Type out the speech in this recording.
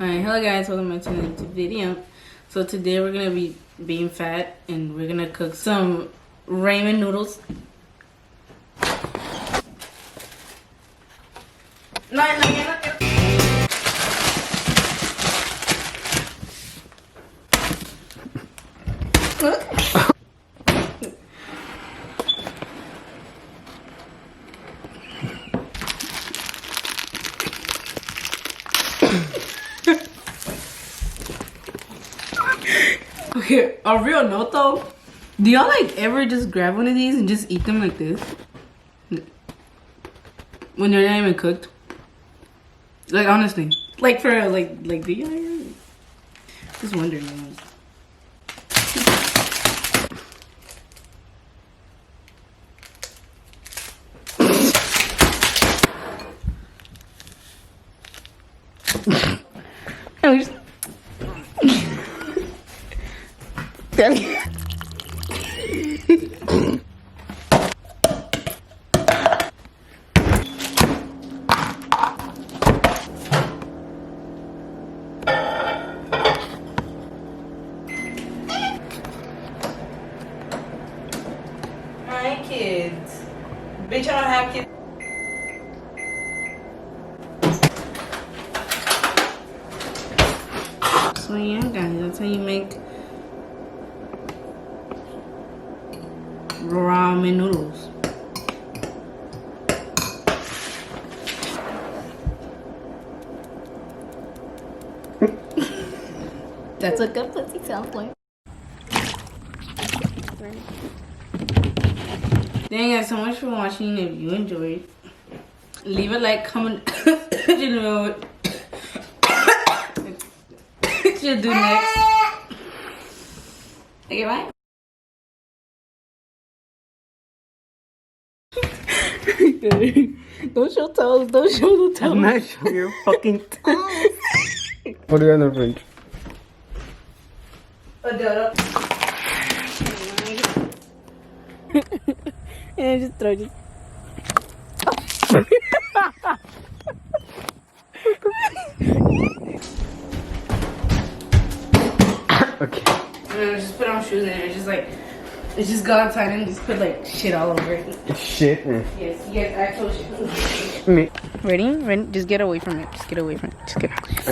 Alright, hello guys, welcome back to another video. So today we're gonna be being fat and we're gonna cook some ramen noodles. No, you're not gonna. Okay, a real note though, do y'all like ever just grab one of these and just eat them like this? When they're not even cooked? Like honestly. Like for like do y'all just wondering. No, just my kids. Bitch, I don't have kids. So yeah guys, that's how you make ramen noodles. That's what good pussy sounds like. Thank you guys so much for watching. If you enjoyed, leave a like, comment, you know what should do next. Okay, bye. Don't show toes, don't show the toes. I'm not showing your fucking toes. What do you have in the fridge? A dodo. And just throw it. Okay. And then just put on shoes and it's just go outside and just put like shit all over it. Shit. Yes, actual shit. Me. Ready? Ready? Just get away from it. Just get away from it. Just get away.